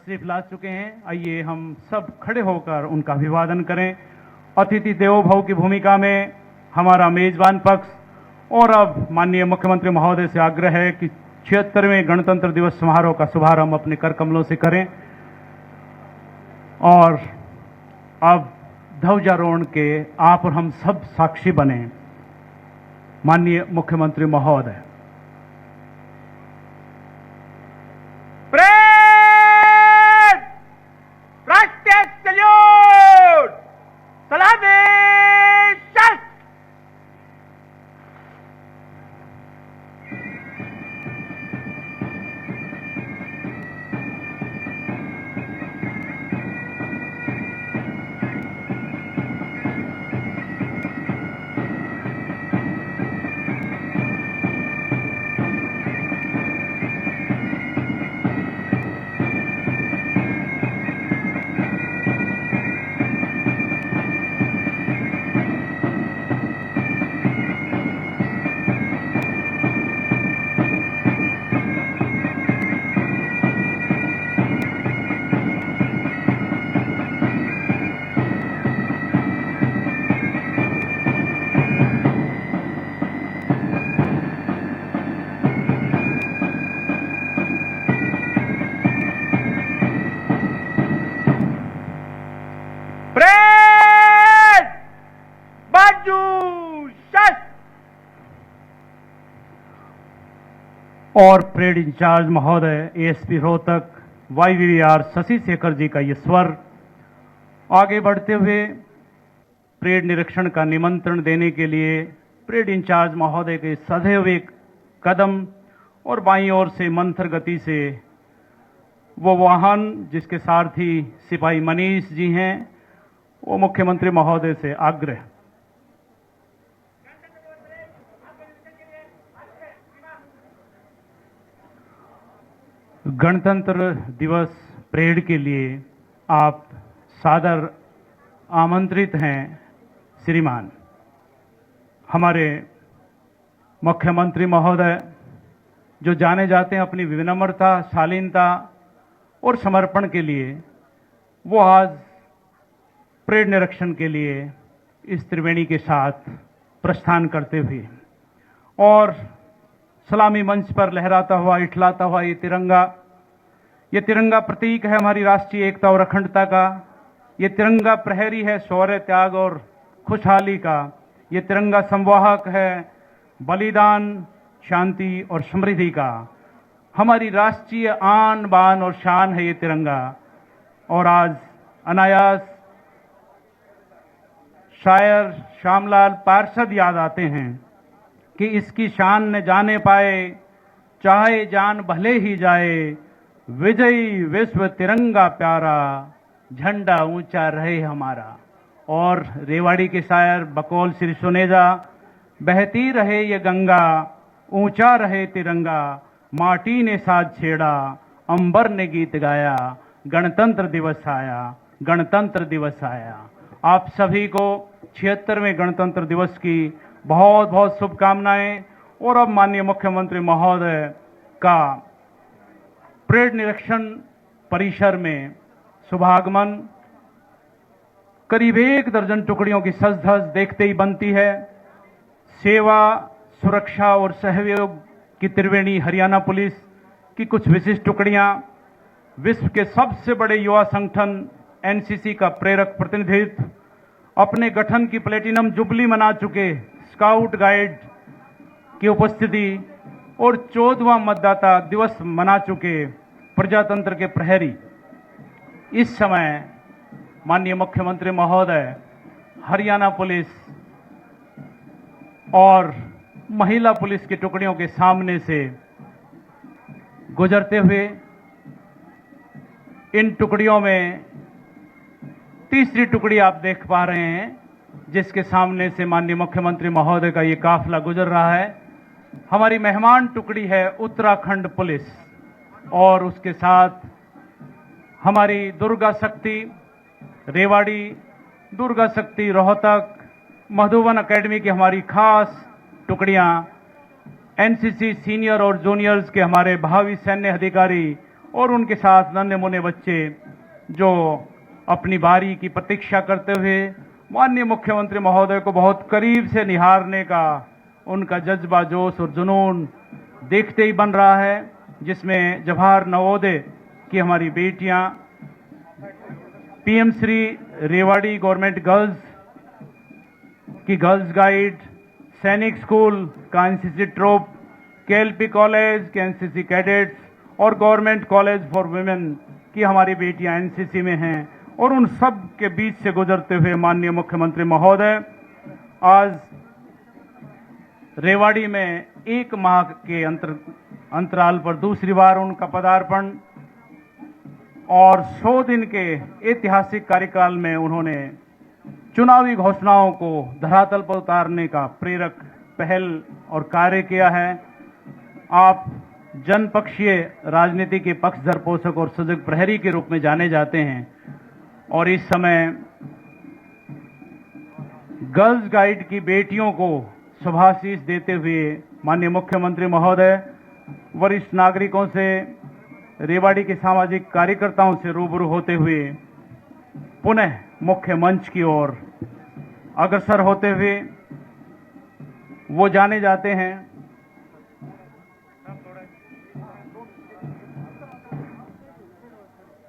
तशरीफ ला चुके हैं। आइए हम सब खड़े होकर उनका अभिवादन करें। अतिथि देवो भव की भूमिका में हमारा मेजबान पक्ष और अब माननीय मुख्यमंत्री महोदय से आग्रह है कि 76वें गणतंत्र दिवस समारोह का शुभारंभ अपने कर कमलों से करें और अब ध्वजारोहण के आप और हम सब साक्षी बने। माननीय मुख्यमंत्री महोदय। राष्ट्रीय सल्यूट, सलामी शस्त्र। और परेड इंचार्ज महोदय एएसपी रोहतक वाईवीआर शशि शेखर जी का ये स्वर आगे बढ़ते हुए परेड निरीक्षण का निमंत्रण देने के लिए परेड इंचार्ज महोदय के सदैव एक कदम और बाईं ओर से मंथर गति से वो वाहन जिसके सारथी सिपाही मनीष जी हैं, वो मुख्यमंत्री महोदय से आग्रह। गणतंत्र दिवस परेड के लिए आप सादर आमंत्रित हैं। श्रीमान हमारे मुख्यमंत्री महोदय जो जाने जाते हैं अपनी विनम्रता, शालीनता और समर्पण के लिए, वो आज परेड निरीक्षण के लिए इस त्रिवेणी के साथ प्रस्थान करते हुए और सलामी मंच पर लहराता हुआ, इठलाता हुआ ये तिरंगा प्रतीक है हमारी राष्ट्रीय एकता और अखंडता का। ये तिरंगा प्रहरी है शौर्य, त्याग और खुशहाली का। ये तिरंगा संवाहक है बलिदान, शांति और समृद्धि का। हमारी राष्ट्रीय आन बान और शान है ये तिरंगा। और आज अनायास शायर श्यामलाल पार्षद याद आते हैं कि इसकी शान न जाने पाए, चाहे जान भले ही जाए, विजयी विश्व तिरंगा प्यारा, झंडा ऊंचा रहे हमारा। और रेवाड़ी के शायर बकौल श्री सुनेजा, बहती रहे ये गंगा, ऊंचा रहे तिरंगा, माटी ने साज छेड़ा, अंबर ने गीत गाया, गणतंत्र दिवस आया, गणतंत्र दिवस आया। आप सभी को 76वें गणतंत्र दिवस की बहुत बहुत शुभकामनाएं। और अब माननीय मुख्यमंत्री महोदय का परेड निरीक्षण परिसर में शुभागमन करीब 1 दर्जन टुकड़ियों की सज धज देखते ही बनती है। सेवा, सुरक्षा और सहयोग की त्रिवेणी हरियाणा पुलिस की कुछ विशिष्ट टुकड़ियां, विश्व के सबसे बड़े युवा संगठन एनसीसी का प्रेरक प्रतिनिधित्व, अपने गठन की प्लेटिनम जुबली मना चुके स्काउट गाइड की उपस्थिति और 14वां मतदाता दिवस मना चुके प्रजातंत्र के प्रहरी। इस समय माननीय मुख्यमंत्री महोदय हरियाणा पुलिस और महिला पुलिस की टुकड़ियों के सामने से गुजरते हुए इन टुकड़ियों में तीसरी टुकड़ी आप देख पा रहे हैं, जिसके सामने से माननीय मुख्यमंत्री महोदय का ये काफिला गुजर रहा है। हमारी मेहमान टुकड़ी है उत्तराखंड पुलिस और उसके साथ हमारी दुर्गा शक्ति रेवाड़ी, दुर्गा शक्ति रोहतक, मधुबन एकेडमी की हमारी खास टुकड़ियां, एनसीसी सीनियर और जूनियर्स के हमारे भावी सैन्य अधिकारी और उनके साथ नन्हे मुन्ने बच्चे जो अपनी बारी की प्रतीक्षा करते हुए माननीय मुख्यमंत्री महोदय को बहुत करीब से निहारने का उनका जज्बा, जोश और जुनून देखते ही बन रहा है, जिसमें जवाहर नवोदय की हमारी बेटियां, PM Shri Rewari government girls की गर्ल्स गाइड, सैनिक स्कूल का एनसीसी ट्रूप, केएलपी कॉलेज के एनसीसी कैडेट्स और गवर्नमेंट कॉलेज फॉर वुमेन की हमारी बेटियां एनसीसी में हैं। और उन सब के बीच से गुजरते हुए माननीय मुख्यमंत्री महोदय आज रेवाड़ी में 1 माह के अंतराल पर दूसरी बार उनका पदार्पण और 100 दिन के ऐतिहासिक कार्यकाल में उन्होंने चुनावी घोषणाओं को धरातल पर उतारने का प्रेरक पहल और कार्य किया है। आप जनपक्षीय राजनीति के पक्षधर, पोषक और सजग प्रहरी के रूप में जाने जाते हैं और इस समय गर्ल्स गाइड की बेटियों को शुभाशीष देते हुए माननीय मुख्यमंत्री महोदय वरिष्ठ नागरिकों से, रेवाड़ी के सामाजिक कार्यकर्ताओं से रूबरू होते हुए पुनः मुख्य मंच की ओर अग्रसर होते हुए वो जाने जाते हैं।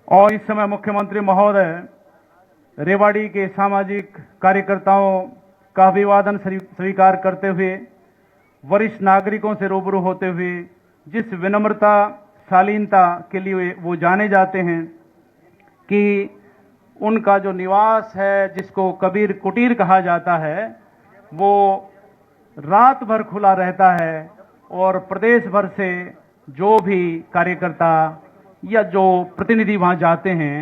और इस समय मुख्यमंत्री महोदय रेवाड़ी के सामाजिक कार्यकर्ताओं का अभिवादन स्वीकार करते हुए वरिष्ठ नागरिकों से रूबरू होते हुए जिस विनम्रता, शालीनता के लिए वो जाने जाते हैं कि उनका जो निवास है, जिसको कबीर कुटीर कहा जाता है, वो रात भर खुला रहता है और प्रदेश भर से जो भी कार्यकर्ता या जो प्रतिनिधि वहां जाते हैं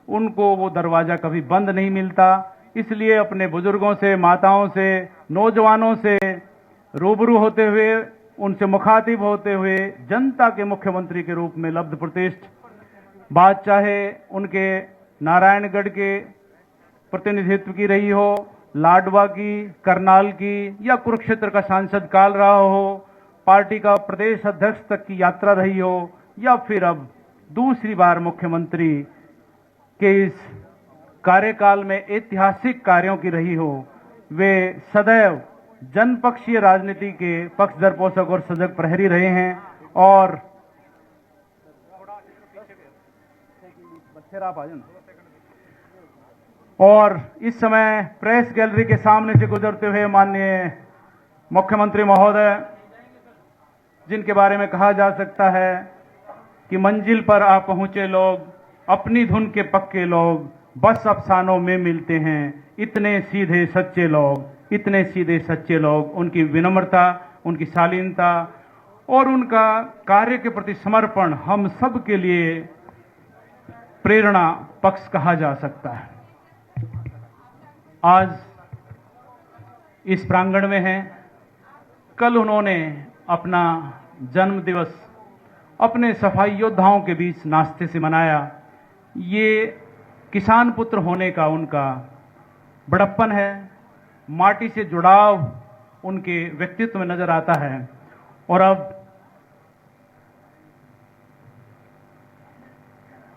उनको वो दरवाजा कभी बंद नहीं मिलता। इसलिए अपने बुजुर्गों से, माताओं से, नौजवानों से रूबरू होते हुए, उनसे मुखातिब होते हुए जनता के मुख्यमंत्री के रूप में लब्ध प्रतिष्ठ, बात चाहे उनके नारायणगढ़ के प्रतिनिधित्व की रही हो, लाडवा की, करनाल की या कुरुक्षेत्र का सांसद काल रहा हो, पार्टी का प्रदेश अध्यक्ष तक की यात्रा रही हो या फिर अब दूसरी बार मुख्यमंत्री के इस कार्यकाल में ऐतिहासिक कार्यों की रही हो, वे सदैव जनपक्षीय राजनीति के पक्षधर, पोषक और सजग प्रहरी रहे हैं। और इस समय प्रेस गैलरी के सामने से गुजरते हुए माननीय मुख्यमंत्री महोदय, जिनके बारे में कहा जा सकता है कि मंजिल पर आ पहुंचे लोग, अपनी धुन के पक्के लोग, बस अफसानों में मिलते हैं, इतने सीधे सच्चे लोग, इतने सीधे सच्चे लोग। उनकी विनम्रता, उनकी शालीनता और उनका कार्य के प्रति समर्पण हम सब के लिए प्रेरणा पक्ष कहा जा सकता है। आज इस प्रांगण में हैं, कल उन्होंने अपना जन्म दिवस अपने सफाई योद्धाओं के बीच नाश्ते से मनाया। ये किसान पुत्र होने का उनका बड़प्पन है, माटी से जुड़ाव उनके व्यक्तित्व में नजर आता है। और अब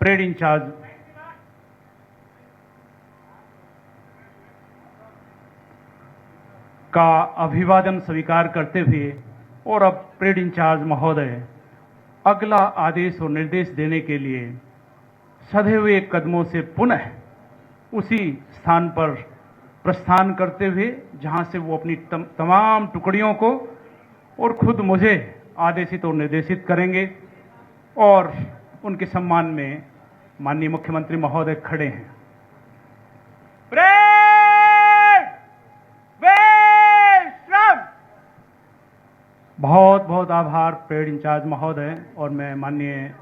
परेड इंचार्ज का अभिवादन स्वीकार करते हुए और अब परेड इंचार्ज महोदय अगला आदेश और निर्देश देने के लिए सधे हुए कदमों से पुनः उसी स्थान पर प्रस्थान करते हुए जहां से वो अपनी तमाम टुकड़ियों को और खुद मुझे आदेशित और निर्देशित करेंगे। और उनके सम्मान में माननीय मुख्यमंत्री महोदय खड़े हैं। बहुत बहुत आभार परेड इंचार्ज महोदय। और मैं माननीय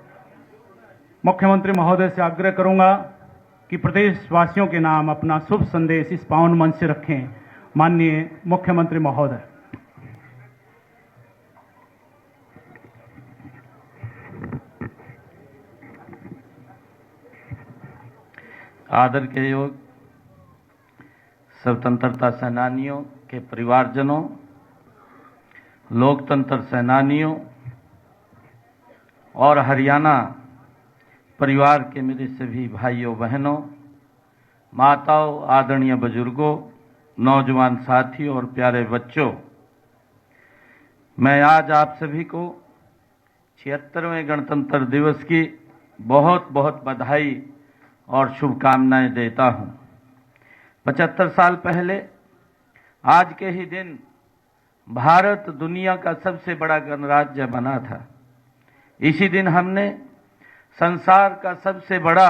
मुख्यमंत्री महोदय से आग्रह करूंगा कि प्रदेशवासियों के नाम अपना शुभ संदेश इस पावन मंच से रखें। माननीय मुख्यमंत्री महोदय। आदर के योग स्वतंत्रता सेनानियों के परिवारजनों, लोकतंत्र सेनानियों और हरियाणा परिवार के मेरे सभी भाइयों बहनों, माताओं, आदरणीय बुजुर्गों, नौजवान साथियों और प्यारे बच्चों, मैं आज आप सभी को 76वें गणतंत्र दिवस की बहुत बहुत बधाई और शुभकामनाएं देता हूं। 75 साल पहले आज के ही दिन भारत दुनिया का सबसे बड़ा गणराज्य बना था। इसी दिन हमने संसार का सबसे बड़ा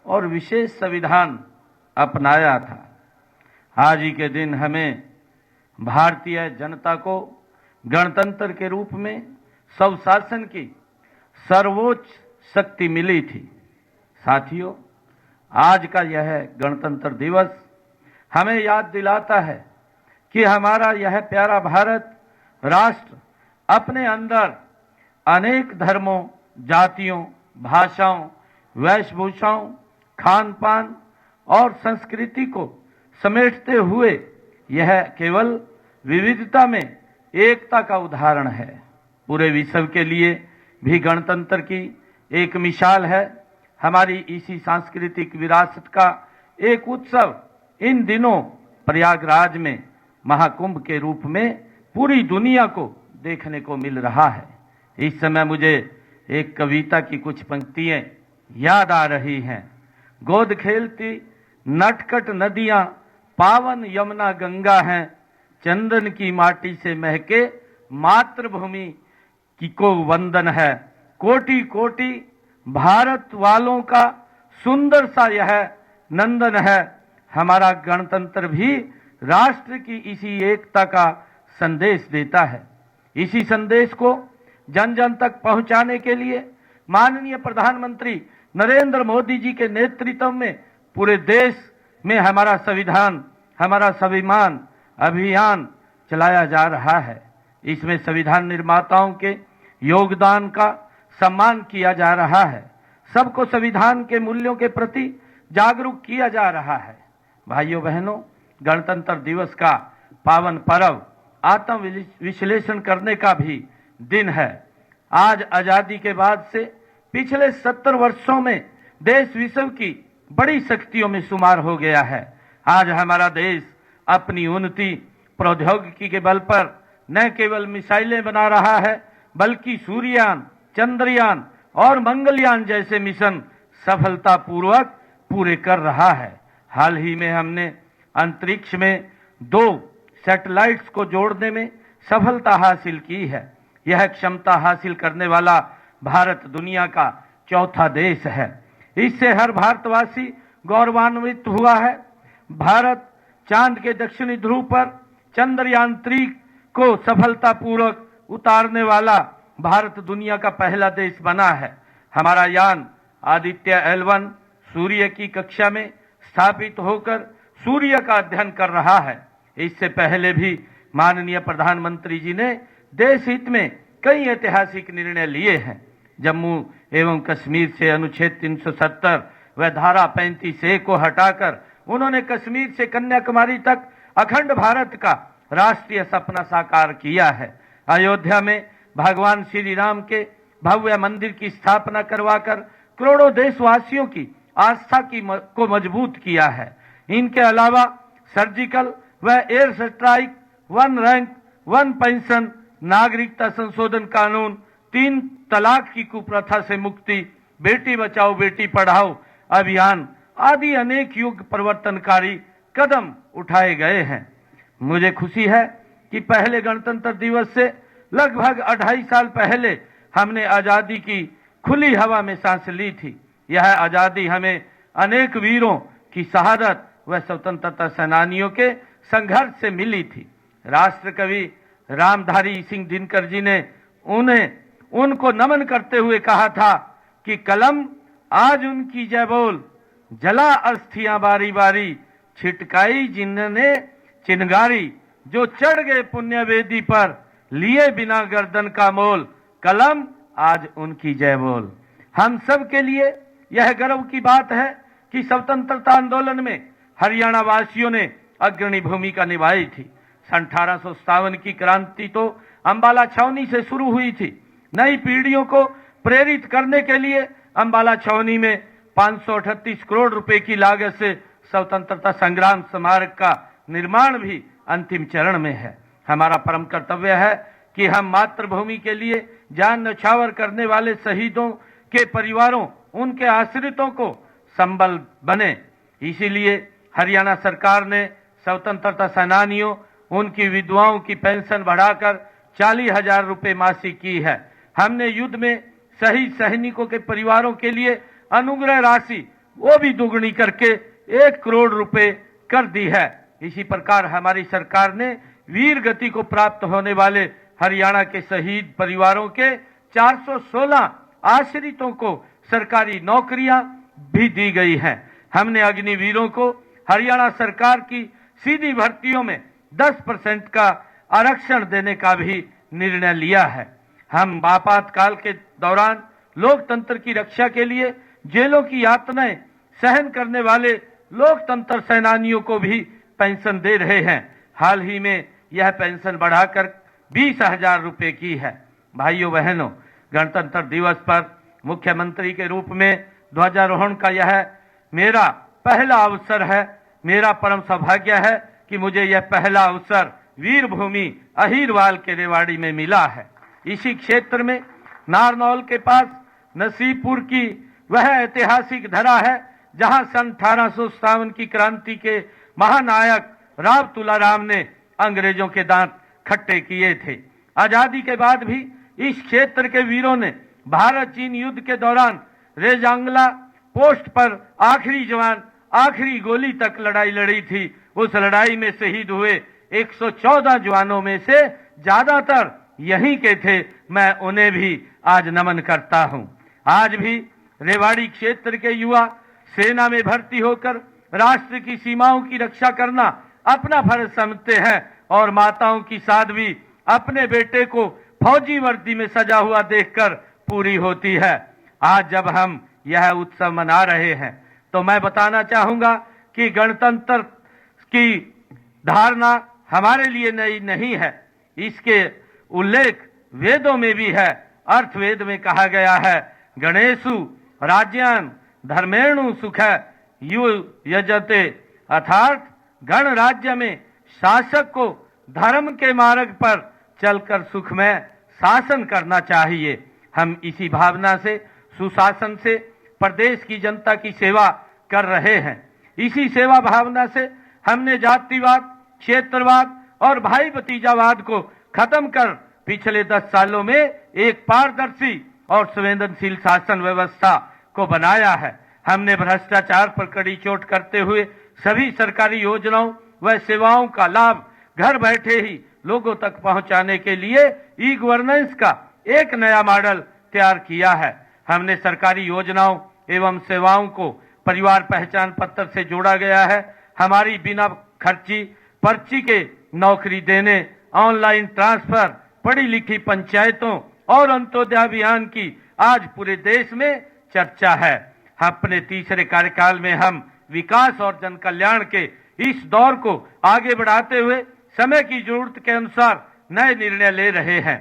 और विशेष संविधान अपनाया था। आज ही के दिन हमें भारतीय जनता को गणतंत्र के रूप में स्वशासन की सर्वोच्च शक्ति मिली थी। साथियों, आज का यह गणतंत्र दिवस हमें याद दिलाता है कि हमारा यह प्यारा भारत राष्ट्र अपने अंदर अनेक धर्मों, जातियों, भाषाओं, वेशभूषाओं, खान पान और संस्कृति को समेटते हुए यह केवल विविधता में एकता का उदाहरण है। पूरे विश्व के लिए भी गणतंत्र की एक मिसाल है। हमारी इसी सांस्कृतिक विरासत का एक उत्सव इन दिनों प्रयागराज में महाकुंभ के रूप में पूरी दुनिया को देखने को मिल रहा है। इस समय मुझे एक कविता की कुछ पंक्तियां याद आ रही हैं। गोद खेलती नटखट नदियां पावन यमुना गंगा हैं, चंदन की माटी से महके मातृभूमि की को वंदन है। कोटि कोटि भारत वालों का सुंदर सा यह नंदन है। हमारा गणतंत्र भी राष्ट्र की इसी एकता का संदेश देता है। इसी संदेश को जन जन तक पहुंचाने के लिए माननीय प्रधानमंत्री नरेंद्र मोदी जी के नेतृत्व में पूरे देश में हमारा संविधान, हमारा स्वाभिमान अभियान चलाया जा रहा है। इसमें संविधान निर्माताओं के योगदान का सम्मान किया जा रहा है। सबको संविधान के मूल्यों के प्रति जागरूक किया जा रहा है। भाइयों बहनों, गणतंत्र दिवस का पावन पर्व आत्म विश्लेषण करने का भी दिन है। आज आजादी के बाद से पिछले 70 वर्षों में देश विश्व की बड़ी शक्तियों में शुमार हो गया है। आज हमारा देश अपनी उन्नति प्रौद्योगिकी के बल पर न केवल मिसाइलें बना रहा है, बल्कि सूर्ययान, चंद्रयान और मंगलयान जैसे मिशन सफलतापूर्वक पूरे कर रहा है। हाल ही में हमने अंतरिक्ष में 2 सैटेलाइट्स को जोड़ने में सफलता हासिल की है। यह क्षमता हासिल करने वाला भारत दुनिया का चौथा देश है। इससे हर भारतवासी गौरवान्वित हुआ है। भारत चांद के दक्षिणी ध्रुव पर चंद्रयान 3 को सफलतापूर्वक उतारने वाला भारत दुनिया का पहला देश बना है। हमारा यान आदित्य L1 सूर्य की कक्षा में स्थापित होकर सूर्य का अध्ययन कर रहा है। इससे पहले भी माननीय प्रधानमंत्री जी ने देश हित में कई ऐतिहासिक निर्णय लिए हैं। जम्मू एवं कश्मीर से अनुच्छेद 370 व धारा 35A को हटाकर उन्होंने कश्मीर से कन्याकुमारी तक अखंड भारत का राष्ट्रीय सपना साकार किया है। अयोध्या में भगवान श्री राम के भव्य मंदिर की स्थापना करवाकर करोड़ों देशवासियों की आस्था को मजबूत किया है। इनके अलावा सर्जिकल व एयर स्ट्राइक, 1 रैंक 1 पेंशन, नागरिकता संशोधन कानून, 3 तलाक की कुप्रथा से मुक्ति, बेटी बचाओ बेटी पढ़ाओ अभियान आदि अनेक युग परिवर्तनकारी कदम उठाए गए हैं। मुझे खुशी है कि पहले गणतंत्र दिवस से लगभग 2.5 साल पहले हमने आजादी की खुली हवा में सांस ली थी। यह आजादी हमें अनेक वीरों की शहादत व स्वतंत्रता सेनानियों के संघर्ष से मिली थी। राष्ट्र कवि रामधारी सिंह दिनकर जी ने उनको नमन करते हुए कहा था कि कलम आज उनकी जय बोल, जला अस्थियां बारी बारी, छिटकाई जिन्होंने चिनगारी, जो चढ़ गए पुण्य वेदी पर, लिए बिना गर्दन का मोल, कलम आज उनकी जय बोल। हम सब के लिए यह गर्व की बात है कि स्वतंत्रता आंदोलन में हरियाणा वासियों ने अग्रणी भूमिका निभाई थी। 1857 की क्रांति तो अंबाला छावनी से शुरू हुई थी। नई पीढ़ियों को प्रेरित करने के लिए अंबाला छावनी में 538 करोड़ रुपए की लागत से स्वतंत्रता संग्राम स्मारक का निर्माण भी अंतिम चरण में है। हमारा परम कर्तव्य है कि हम मातृभूमि के लिए जान न्यौछावर करने वाले शहीदों के परिवारों, उनके आश्रितों को संबल बने। इसीलिए हरियाणा सरकार ने स्वतंत्रता सेनानियों, उनकी विधवाओं की पेंशन बढ़ाकर 40,000 रुपए मासिक की है। हमने युद्ध में शहीद सैनिकों के परिवारों के लिए अनुग्रह राशि वो भी दुगनी करके 1 करोड़ रुपए कर दी है। इसी प्रकार हमारी सरकार ने वीर गति को प्राप्त होने वाले हरियाणा के शहीद परिवारों के 416 आश्रितों को सरकारी नौकरियां भी दी गई हैं। हमने अग्निवीरों को हरियाणा सरकार की सीधी भर्तियों में 10% का आरक्षण देने का भी निर्णय लिया है। हम आपातकाल के दौरान लोकतंत्र की रक्षा के लिए जेलों की यातनाएं सहन करने वाले लोकतंत्र सेनानियों को भी पेंशन दे रहे हैं। हाल ही में यह पेंशन बढ़ाकर 20,000 रुपए की है। भाइयों बहनों, गणतंत्र दिवस पर मुख्यमंत्री के रूप में ध्वजारोहण का यह मेरा पहला अवसर है। मेरा परम सौभाग्य है कि मुझे यह पहला अवसर वीरभूमि अहीरवाल के रेवाड़ी में मिला है। इसी क्षेत्र में नारनौल के पास नसीबपुर की वह ऐतिहासिक धरा है जहां सन 1857 की क्रांति के महानायक राव तुलाराम ने अंग्रेजों के दांत खट्टे किए थे। आजादी के बाद भी इस क्षेत्र के वीरों ने भारत चीन युद्ध के दौरान रेजांगला पोस्ट पर आखिरी जवान आखिरी गोली तक लड़ाई लड़ी थी। उस लड़ाई में शहीद हुए 114 जवानों में से ज्यादातर यहीं के थे। मैं उन्हें भी आज नमन करता हूं। आज भी रेवाड़ी क्षेत्र के युवा सेना में भर्ती होकर राष्ट्र की सीमाओं की रक्षा करना अपना फर्ज समझते हैं और माताओं की साध्वी अपने बेटे को फौजी वर्दी में सजा हुआ देखकर पूरी होती है। आज जब हम यह उत्सव मना रहे हैं तो मैं बताना चाहूंगा कि गणतंत्र की धारणा हमारे लिए नई नहीं है। इसके उल्लेख वेदों में भी है। अर्थवेद में कहा गया है, गणेशु राज्यान धर्मेणु सुख यु यजते, अर्थात गण राज्य में शासक को धर्म के मार्ग पर चलकर सुख में शासन करना चाहिए। हम इसी भावना से, सुशासन से प्रदेश की जनता की सेवा कर रहे हैं। इसी सेवा भावना से हमने जातिवाद, क्षेत्रवाद और भाई भतीजावाद को खत्म कर पिछले 10 सालों में एक पारदर्शी और संवेदनशील शासन व्यवस्था को बनाया है। हमने भ्रष्टाचार पर कड़ी चोट करते हुए सभी सरकारी योजनाओं व सेवाओं का लाभ घर बैठे ही लोगों तक पहुंचाने के लिए ई गवर्नेंस का एक नया मॉडल तैयार किया है। हमने सरकारी योजनाओं एवं सेवाओं को परिवार पहचान पत्र से जोड़ा गया है। हमारी बिना खर्ची पर्ची के नौकरी देने, ऑनलाइन ट्रांसफर, पढ़ी लिखी पंचायतों और अंत्योदय अभियान की आज पूरे देश में चर्चा है। अपने तीसरे कार्यकाल में हम विकास और जन कल्याण के इस दौर को आगे बढ़ाते हुए समय की जरूरत के अनुसार नए निर्णय ले रहे हैं।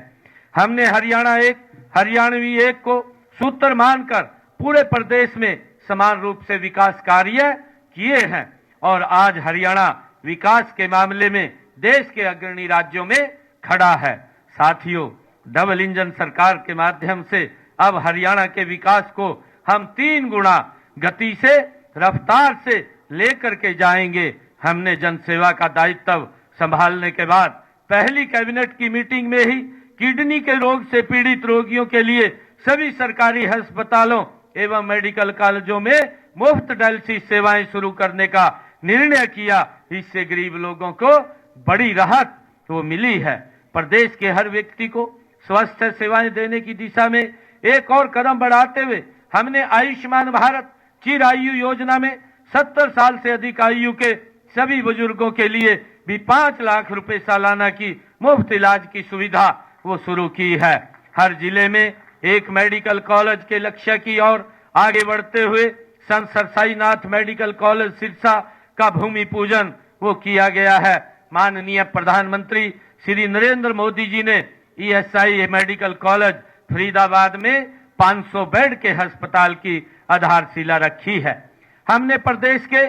हमने हरियाणवी एक को सूत्र मानकर पूरे प्रदेश में समान रूप से विकास कार्य किए हैं और आज हरियाणा विकास के मामले में देश के अग्रणी राज्यों में खड़ा है। साथियों, डबल इंजन सरकार के माध्यम से अब हरियाणा के विकास को हम 3 गुना गति से, रफ्तार से लेकर के जाएंगे। हमने जनसेवा का दायित्व संभालने के बाद पहली कैबिनेट की मीटिंग में ही किडनी के रोग से पीड़ित रोगियों के लिए सभी सरकारी अस्पतालों एवं मेडिकल कॉलेजों में मुफ्त डायलिसिस सेवाएं शुरू करने का निर्णय किया। इससे गरीब लोगों को बड़ी राहत तो मिली है। प्रदेश के हर व्यक्ति को स्वास्थ्य सेवाएं देने की दिशा में एक और कदम बढ़ाते हुए हमने आयुष्मान भारत चिरायु योजना में 70 साल से अधिक आयु के सभी बुजुर्गों के लिए भी 5 लाख रुपए सालाना की मुफ्त इलाज की सुविधा वो शुरू की है। हर जिले में एक मेडिकल कॉलेज के लक्ष्य की ओर आगे बढ़ते हुए संत सरसाईनाथ मेडिकल कॉलेज सिरसा का भूमि पूजन वो किया गया है। माननीय प्रधानमंत्री श्री नरेंद्र मोदी जी ने ईएसआई मेडिकल कॉलेज फरीदाबाद में 500 बेड के अस्पताल की आधारशिला रखी है। हमने प्रदेश के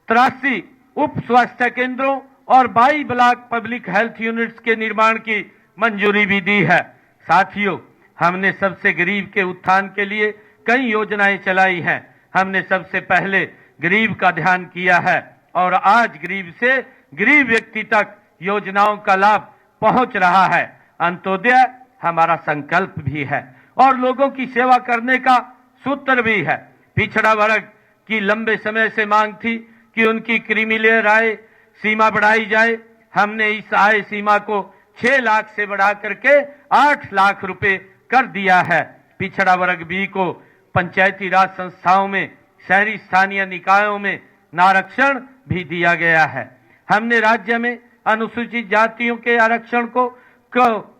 83 उप स्वास्थ्य केंद्रों और 22 ब्लॉक पब्लिक हेल्थ यूनिट्स के निर्माण की मंजूरी भी दी है। साथियों, हमने सबसे गरीब के उत्थान के लिए कई योजनाएं चलाई हैं। हमने सबसे पहले गरीब का ध्यान किया है और आज गरीब से गरीब व्यक्ति तक योजनाओं का लाभ पहुंच रहा है। अंत्योदय हमारा संकल्प भी है और लोगों की सेवा करने का सूत्र भी है। पिछड़ा वर्ग की लंबे समय से मांग थी कि उनकी क्रीमीलेयर आय सीमा बढ़ाई जाए। हमने इस आय सीमा को 6 लाख से बढ़ा करके 8 लाख रुपए कर दिया है। पिछड़ा वर्ग बी को पंचायती राज संस्थाओं में, शहरी स्थानीय निकायों में नारक्षण भी दिया गया है। हमने राज्य में अनुसूचित जातियों के आरक्षण को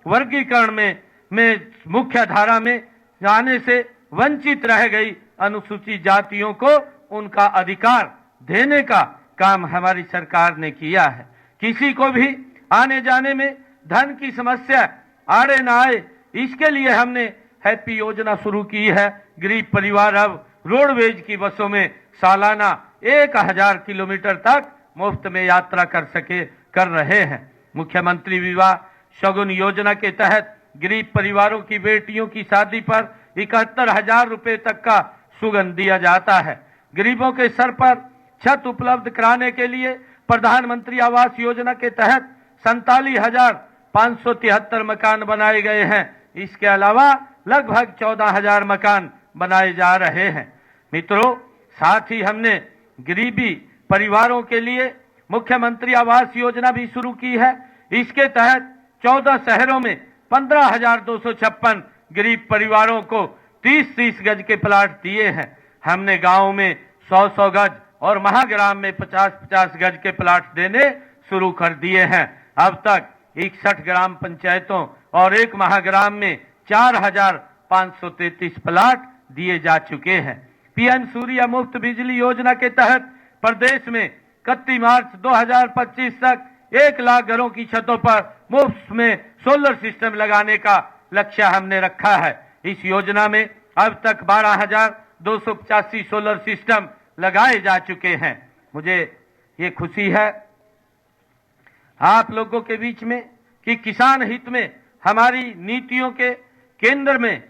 वर्गीकरण में मुख्य धारा में जाने से वंचित रह गई अनुसूचित जातियों को उनका अधिकार देने का काम हमारी सरकार ने किया है। किसी को भी आने जाने में धन की समस्या आड़े न आए, इसके लिए हमने हैप्पी योजना शुरू की है। गरीब परिवार अब रोडवेज की बसों में सालाना 1000 किलोमीटर तक मुफ्त में यात्रा कर रहे हैं। मुख्यमंत्री विवाह शगुन योजना के तहत गरीब परिवारों की बेटियों की शादी पर 71,000 रुपए तक का सुगन दिया जाता है। गरीबों के सर पर छत उपलब्ध कराने के लिए प्रधानमंत्री आवास योजना के तहत 47,573 मकान बनाए गए हैं। इसके अलावा लगभग 14,000 मकान बनाए जा रहे हैं। मित्रों, साथ ही हमने गरीबी परिवारों के लिए मुख्यमंत्री आवास योजना भी शुरू की है। इसके तहत 14 शहरों में 15,256 गरीब परिवारों को 30-30 गज के प्लाट दिए हैं। हमने गांव में 100-100 गज और महाग्राम में 50-50 गज के प्लाट देने शुरू कर दिए हैं। अब तक 61 ग्राम पंचायतों और एक महाग्राम में 4,533 प्लाट दिए जा चुके हैं। पीएम सूर्य मुफ्त बिजली योजना के तहत प्रदेश में 31 मार्च 2025 तक 1 लाख घरों की छतों पर मुफ्त में सोलर सिस्टम लगाने का लक्ष्य हमने रखा है। इस योजना में अब तक 12,285 सोलर सिस्टम लगाए जा चुके हैं। मुझे ये खुशी है आप लोगों के बीच में कि किसान हित में हमारी नीतियों के केंद्र में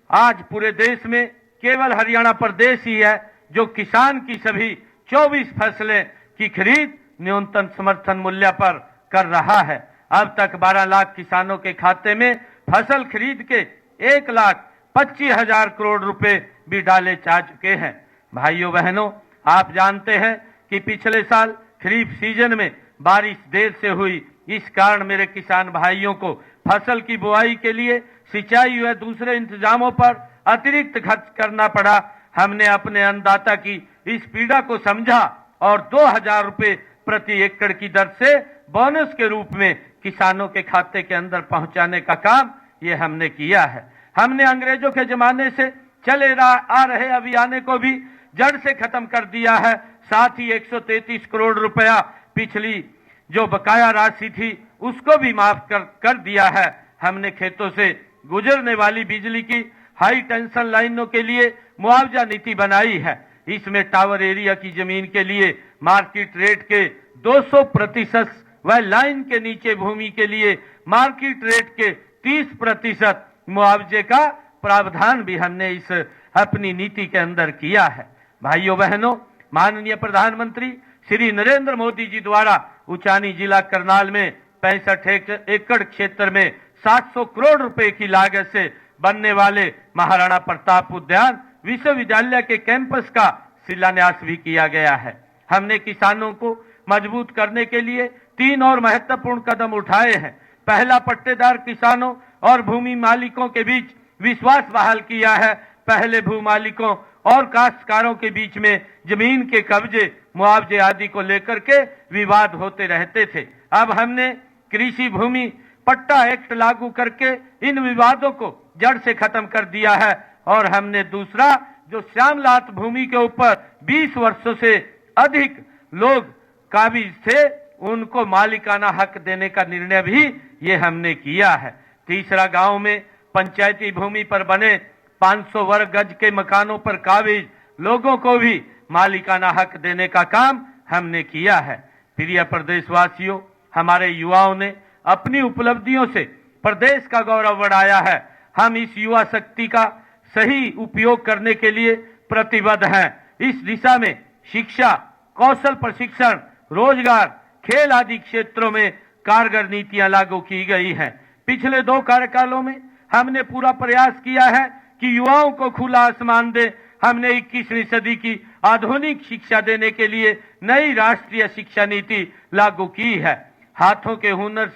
आज पूरे देश में केवल हरियाणा प्रदेश ही है जो किसान की सभी 24 फसलें की खरीद न्यूनतम समर्थन मूल्य पर कर रहा है। अब तक 12 लाख किसानों के खाते में फसल खरीद के 1,25,000 करोड़ रुपए भी डाले जा चुके हैं। भाइयों बहनों, आप जानते हैं कि पिछले साल खरीफ सीजन में बारिश देर से हुई, इस कारण मेरे किसान भाइयों को फसल की बुआई के लिए सिंचाई व दूसरे इंतजामों पर अतिरिक्त खर्च करना पड़ा। हमने अपने अन्नदाता की इस पीड़ा को समझा और 2,000 रुपए प्रति एकड़ की दर से बोनस के रूप में किसानों के खाते के अंदर पहुंचाने का काम ये हमने किया है। हमने अंग्रेजों के जमाने से चले आ रहे अभियान को भी जड़ से खत्म कर दिया है। साथ ही 133 करोड़ रुपया पिछली जो बकाया राशि थी उसको भी माफ कर दिया है। हमने खेतों से गुजरने वाली बिजली की हाई टेंशन लाइनों के लिए मुआवजा नीति बनाई है। इसमें टावर एरिया की जमीन के लिए मार्केट रेट के 200% व लाइन के नीचे भूमि के लिए मार्केट रेट के 30% मुआवजे का प्रावधान भी हमने इस अपनी नीति के अंदर किया है। भाइयों बहनों, माननीय प्रधानमंत्री श्री नरेंद्र मोदी जी द्वारा उचानी जिला करनाल में 65 एकड़ क्षेत्र में 700 करोड़ रुपए की लागत से बनने वाले महाराणा प्रताप उद्यान विश्वविद्यालय के कैंपस का शिलान्यास भी किया गया है। हमने किसानों को मजबूत करने के लिए 3 और महत्वपूर्ण कदम उठाए हैं। पहला, पट्टेदार किसानों और भूमि मालिकों के बीच विश्वास बहाल किया है। पहले भू मालिकों और काश्तकारों के बीच में जमीन के कब्जे, मुआवजे आदि को लेकर के विवाद होते रहते थे। अब हमने कृषि भूमि पट्टा एक्ट लागू करके इन विवादों को जड़ से खत्म कर दिया है। और हमने दूसरा, जो श्यामलात भूमि के ऊपर 20 वर्षों से अधिक लोग काबिज थे, उनको मालिकाना हक देने का निर्णय भी ये हमने किया है। तीसरा, गांव में पंचायती भूमि पर बने 500 वर्ग गज के मकानों पर काबिज लोगों को भी मालिकाना हक देने का काम हमने किया है। प्रिय प्रदेशवासियों, हमारे युवाओं ने अपनी उपलब्धियों से प्रदेश का गौरव बढ़ाया है। हम इस युवा शक्ति का सही उपयोग करने के लिए प्रतिबद्ध हैं। इस दिशा में शिक्षा, कौशल प्रशिक्षण, रोजगार, खेल आदि क्षेत्रों में कारगर नीतियां लागू की गई हैं। पिछले 2 कार्यकालों में हमने पूरा प्रयास किया है कि युवाओं को खुला आसमान दे। हमने 21वीं सदी की आधुनिक शिक्षा देने के लिए नई राष्ट्रीय शिक्षा नीति लागू की है। हाथों के हुनर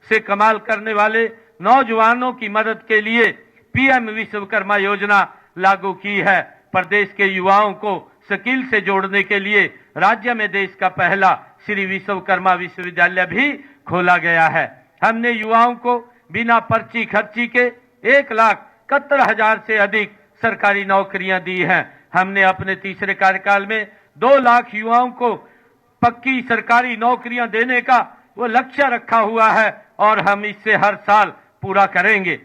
से कमाल करने वाले नौजवानों की मदद के लिए पीएम विश्वकर्मा योजना लागू की है। प्रदेश के युवाओं को स्किल से जोड़ने के लिए राज्य में देश का पहला श्री विश्वकर्मा विश्वविद्यालय भी खोला गया है। हमने युवाओं को बिना पर्ची खर्ची के 1,71,000 से अधिक सरकारी नौकरियां दी हैं। हमने अपने तीसरे कार्यकाल में 2 लाख युवाओं को पक्की सरकारी नौकरियां देने का वो लक्ष्य रखा हुआ है और हम इससे हर साल पूरा करेंगे।